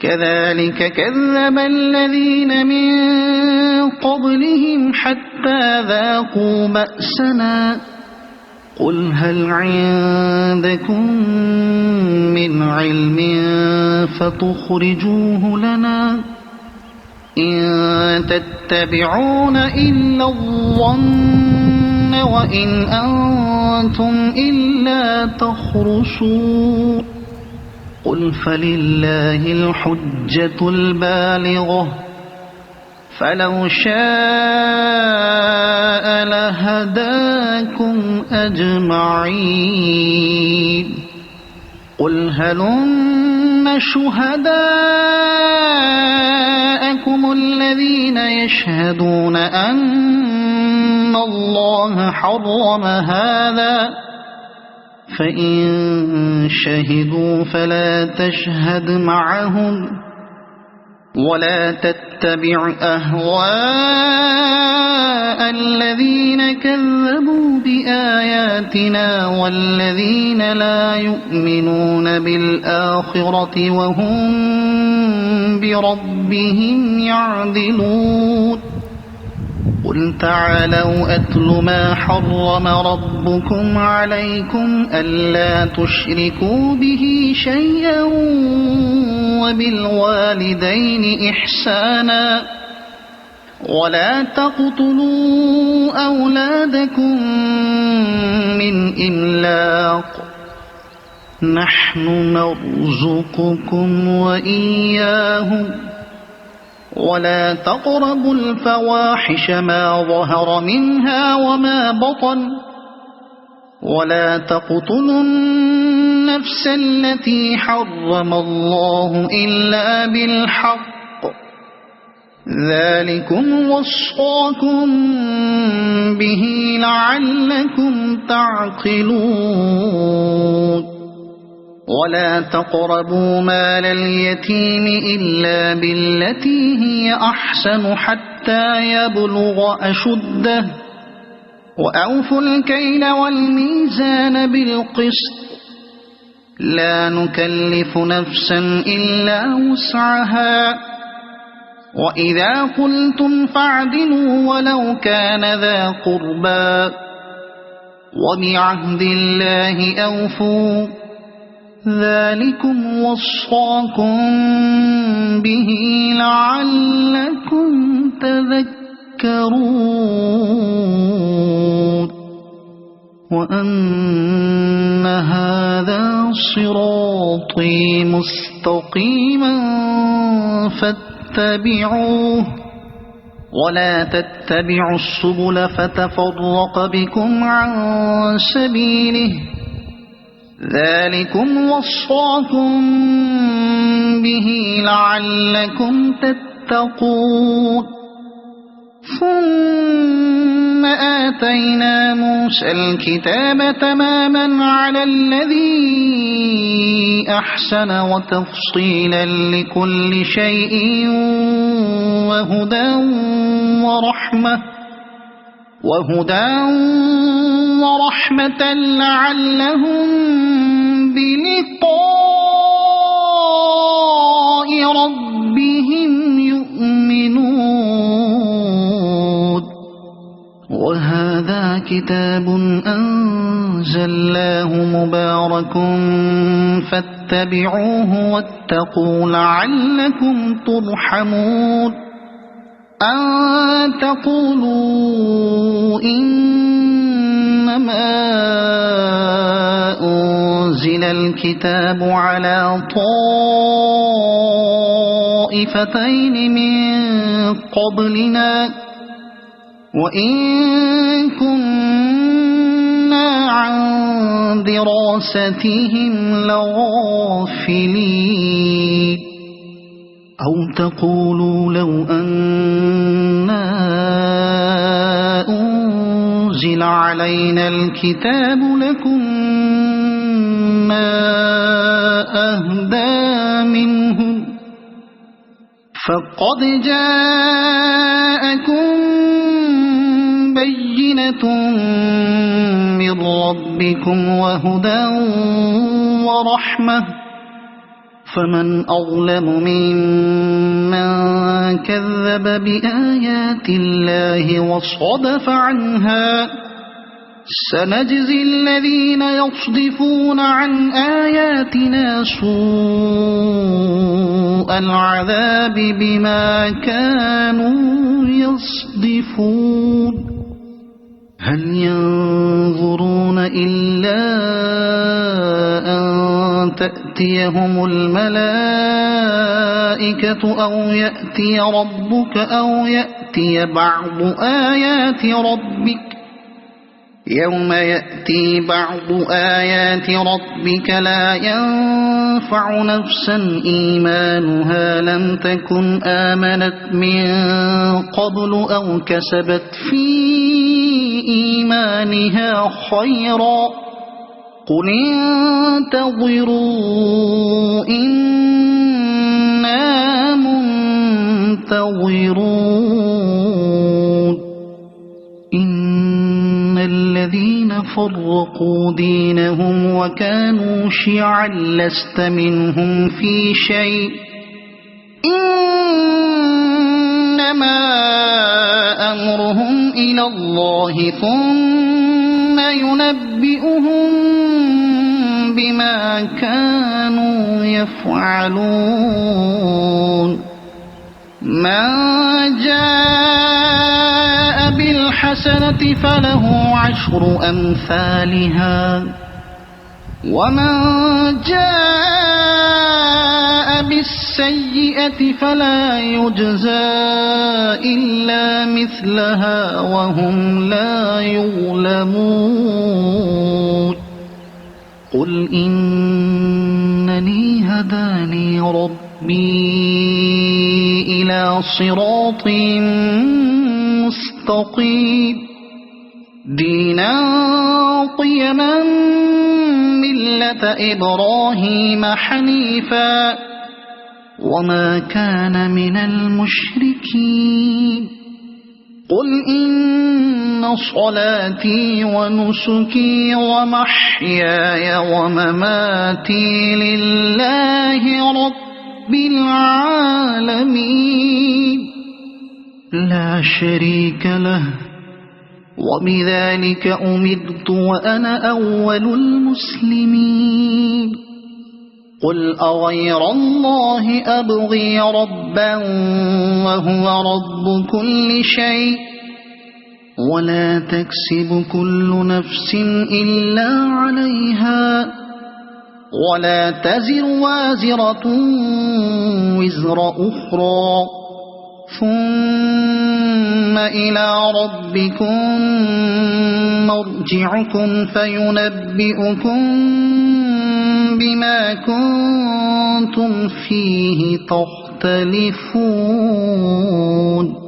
كذلك كذب الذين من قبلهم حتى ذاقوا بأسنا قل هل عندكم من علم فتخرجوه لنا إن تتبعون إلا الظن وإن أنتم إلا تخرصون قل فلله الحجة البالغة فلو شاء لهداكم أجمعين قل هلم شهداءكم الذين يشهدون أن الله حرم هذا فإن شهدوا فلا تشهد معهم ولا تتبع أهواء الذين كذبوا بآياتنا والذين لا يؤمنون بالآخرة وهم بربهم يعدلون قل تعالوا أتل ما حرم ربكم عليكم ألا تشركوا به شيئا وبالوالدين إحسانا ولا تقتلوا أولادكم من إملاق نحن نرزقكم وإياهم ولا تقربوا الفواحش ما ظهر منها وما بطن ولا تقتلوا النفس التي حرم الله إلا بالحق ذلكم وصاكم به لعلكم تعقلون ولا تقربوا مال اليتيم إلا بالتي هي أحسن حتى يبلغ أشده وأوفوا الكيل والميزان بالقسط لا نكلف نفسا إلا وسعها وإذا قلتم فاعدلوا ولو كان ذا قربى وبعهد الله أوفوا ذلكم وصاكم به لعلكم تذكرون وأن هذا صراطي مستقيما فاتبعوه ولا تتبعوا السبل فتفرق بكم عن سبيله ذلكم وصاكم به لعلكم تتقون ثم آتينا موسى الكتاب تماما على الذي أحسن وتفصيلا لكل شيء وهدى ورحمة لعلهم بلقاء ربهم يؤمنون وهذا كتاب أنزلناه مبارك فاتبعوه واتقوا لعلكم ترحمون أن تقولوا إنما أنزل الكتاب على طائفتين من قبلنا وإن كنا عن دراستهم لغافلين أو تقولوا لو أنا أنزل علينا الكتاب لكنا أهدى منهم فقد جاءكم بينة من ربكم وهدى ورحمة فمن أظلم ممن كذب بآيات الله وصدف عنها سنجزي الذين يصدفون عن آياتنا سوء العذاب بما كانوا يصدفون هل ينظرون إلا أن تأتيهم الملائكة أو يأتي ربك أو يأتي بعض آيات ربك يوم يأتي بعض آيات ربك لا ينفع نفسا إيمانها لم تكن آمنت من قبل أو كسبت في إيمانها خيرا قل انتظروا إنا منتظرون إن الذين فرقوا دينهم وكانوا شيعا لست منهم في شيء إنما أمرهم إلى الله ثم ينبئهم بما كانوا يفعلون من جاء بالحسنة فله 10 أمثالها ومن جاء بالسيئة فلا يجزى إلا مثلها وهم لا يظلمون قل إنني هداني ربي إلى صراط مستقيم دينا قيما ملة إبراهيم حنيفا وما كان من المشركين قل إن صلاتي ونسكي ومحياي ومماتي لله رب العالمين لا شريك له وبذلك أمرت وأنا أول المسلمين قل أغير الله أبغي ربا وهو رب كل شيء ولا تكسب كل نفس إلا عليها ولا تزر وازرة وزر أخرى ثم إلى ربكم مرجعكم فينبئكم بما كنتم فيه تختلفون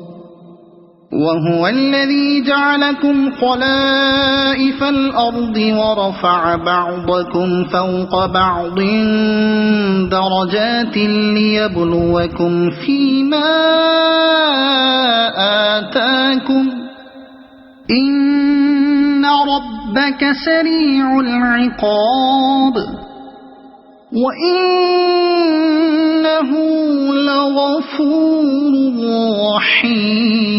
وهو الذي جعلكم خلائف الأرض ورفع بعضكم فوق بعض درجات ليبلوكم فيما آتاكم إن ربك سريع العقاب وإنه لغفور رحيم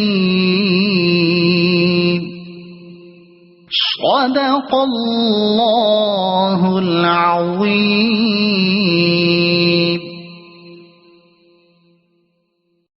صدق الله العظيم.